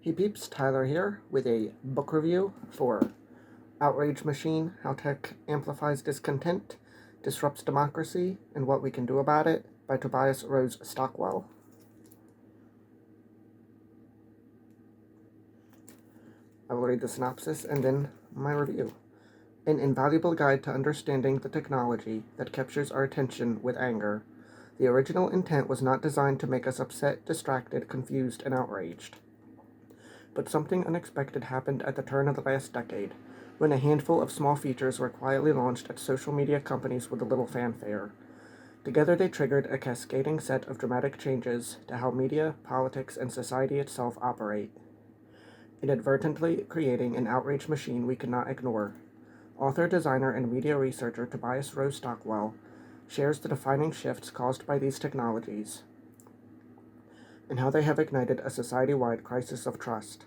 Hey peeps, Tyler here with a book review for Outrage Machine, How Tech Amplifies Discontent, Disrupts Democracy, and What We Can Do About It by Tobias Rose-Stockwell. I will read the synopsis and then my review. An invaluable guide to understanding the technology that captures our attention with anger. The original intent was not designed to make us upset, distracted, confused, and outraged. But something unexpected happened at the turn of the last decade, when a handful of small features were quietly launched at social media companies with a little fanfare. Together they triggered a cascading set of dramatic changes to how media, politics, and society itself operate, inadvertently creating an outrage machine we could not ignore. Author, designer, and media researcher Tobias Rose-Stockwell shares the defining shifts caused by these technologies and how they have ignited a society-wide crisis of trust.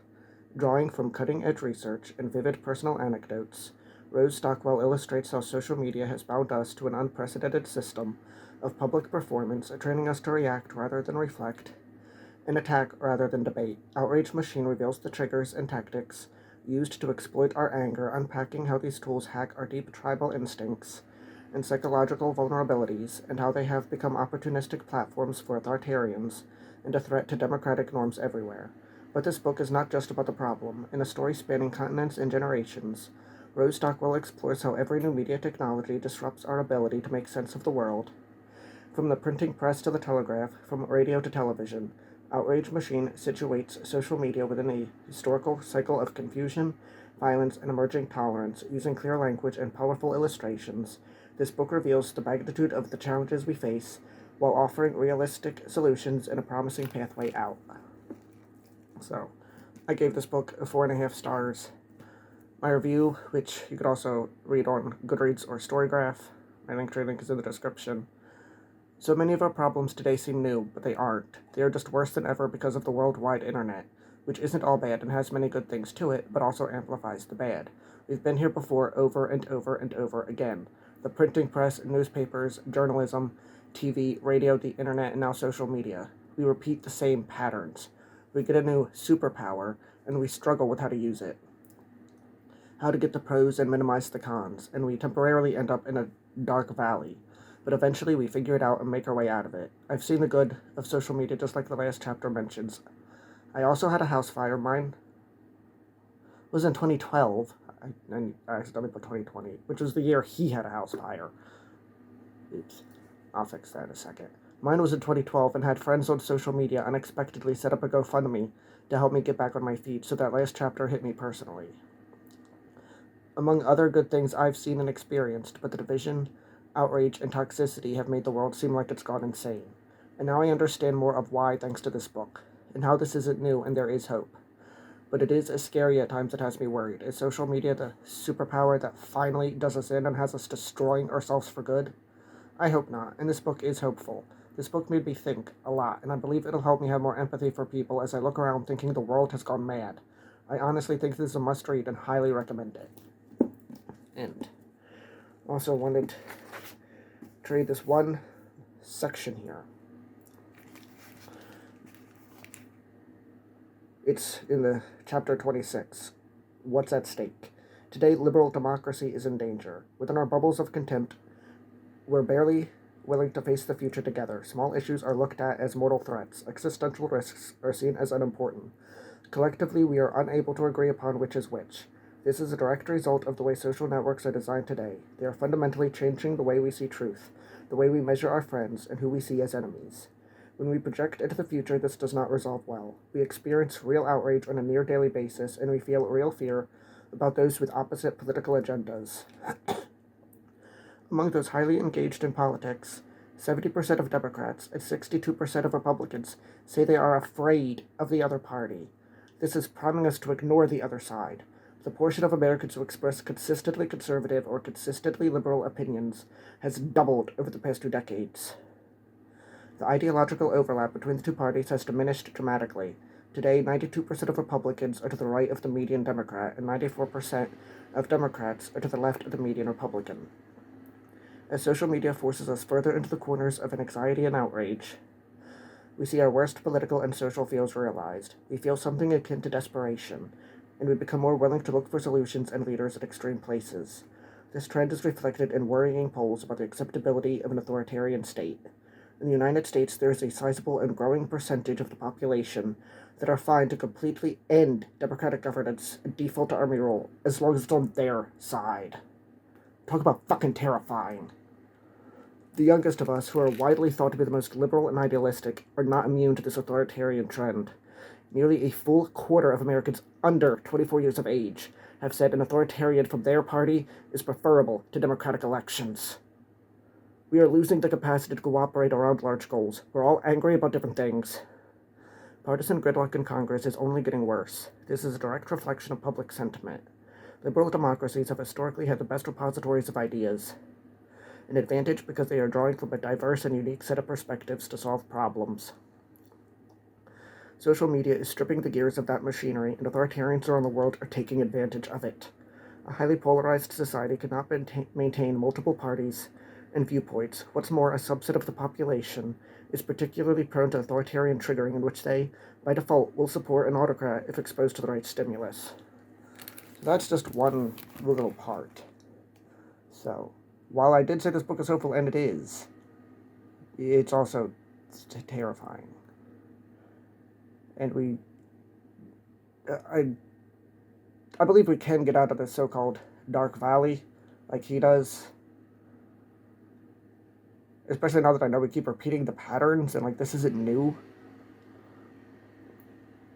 Drawing from cutting-edge research and vivid personal anecdotes, Rose-Stockwell illustrates how social media has bound us to an unprecedented system of public performance, training us to react rather than reflect, and attack rather than debate. Outrage Machine reveals the triggers and tactics used to exploit our anger, unpacking how these tools hack our deep tribal instincts and psychological vulnerabilities, and how they have become opportunistic platforms for authoritarians and a threat to democratic norms everywhere. But this book is not just about the problem. In a story spanning continents and generations, Rose-Stockwell explores how every new media technology disrupts our ability to make sense of the world. From the printing press to the telegraph, from radio to television, Outrage Machine situates social media within a historical cycle of confusion, violence, and emerging tolerance. Using clear language and powerful illustrations, this book reveals the magnitude of the challenges we face while offering realistic solutions and a promising pathway out. So, I gave this book 4.5 stars. My review, which you could also read on Goodreads or Storygraph, my link is in the description. So many of our problems today seem new, but they aren't. They are just worse than ever because of the worldwide internet, which isn't all bad and has many good things to it, but also amplifies the bad. We've been here before over and over and over again. The printing press, newspapers, journalism, TV, radio, the internet, and now social media. We repeat the same patterns. We get a new superpower, and we struggle with how to use it. How to get the pros and minimize the cons, and we temporarily end up in a dark valley. But eventually we figure it out and make our way out of it. I've seen the good of social media just like the last chapter mentions. I also had a house fire. Mine was in 2012. I accidentally put 2020, which was the year he had a house fire. Oops. I'll fix that in a second. Mine was in 2012 and had friends on social media unexpectedly set up a GoFundMe to help me get back on my feet, so that last chapter hit me personally. Among other good things I've seen and experienced, but the division, outrage, and toxicity have made the world seem like it's gone insane. And now I understand more of why thanks to this book, and how this isn't new and there is hope. But it is as scary at times it has me worried. Is social media the superpower that finally does us in and has us destroying ourselves for good? I hope not, and this book is hopeful. This book made me think a lot, and I believe it'll help me have more empathy for people as I look around thinking the world has gone mad. I honestly think this is a must-read and highly recommend it. And also wanted to read this one section here. It's in the chapter 26. What's at stake? Today, liberal democracy is in danger. Within our bubbles of contempt, we're barely willing to face the future together. Small issues are looked at as mortal threats. Existential risks are seen as unimportant. Collectively, we are unable to agree upon which is which. This is a direct result of the way social networks are designed today. They are fundamentally changing the way we see truth, the way we measure our friends, and who we see as enemies. When we project into the future, this does not resolve well. We experience real outrage on a near-daily basis, and we feel real fear about those with opposite political agendas. Among those highly engaged in politics, 70% of Democrats and 62% of Republicans say they are afraid of the other party. This is priming us to ignore the other side. The portion of Americans who express consistently conservative or consistently liberal opinions has doubled over the past 2 decades. The ideological overlap between the two parties has diminished dramatically. Today, 92% of Republicans are to the right of the median Democrat, and 94% of Democrats are to the left of the median Republican. As social media forces us further into the corners of an anxiety and outrage, We see our worst political and social fears realized. We feel something akin to desperation, and we become more willing to look for solutions and leaders at extreme places. This trend is reflected in worrying polls about the acceptability of an authoritarian state. In the United States, there is a sizable and growing percentage of the population that are fine to completely end democratic governance and default to army rule as long as it's on their side. Talk about fucking terrifying. The youngest of us, who are widely thought to be the most liberal and idealistic, are not immune to this authoritarian trend. Nearly a full quarter of Americans under 24 years of age have said an authoritarian from their party is preferable to democratic elections. We are losing the capacity to cooperate around large goals. We're all angry about different things. Partisan gridlock in Congress is only getting worse. This is a direct reflection of public sentiment. Liberal democracies have historically had the best repositories of ideas. An advantage because they are drawing from a diverse and unique set of perspectives to solve problems. Social media is stripping the gears of that machinery, and authoritarians around the world are taking advantage of it. A highly polarized society cannot maintain multiple parties and viewpoints. What's more, a subset of the population is particularly prone to authoritarian triggering, in which they, by default, will support an autocrat if exposed to the right stimulus. So that's just one little part. So, while I did say this book is hopeful, and it is, it's also terrifying. And I believe we can get out of this so-called dark valley, like he does. Especially now that I know we keep repeating the patterns, and, like, this isn't new.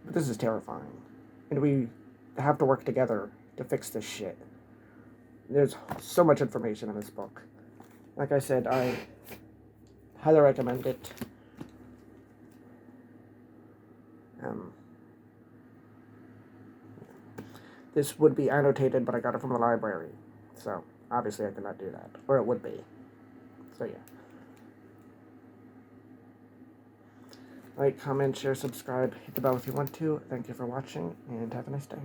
But this is terrifying. And we have to work together to fix this shit. There's so much information in this book. Like I said, I highly recommend it. This would be annotated, but I got it from the library. So, obviously I could not do that. Or it would be. So, yeah. Like, comment, share, subscribe, hit the bell if you want to. Thank you for watching, and have a nice day.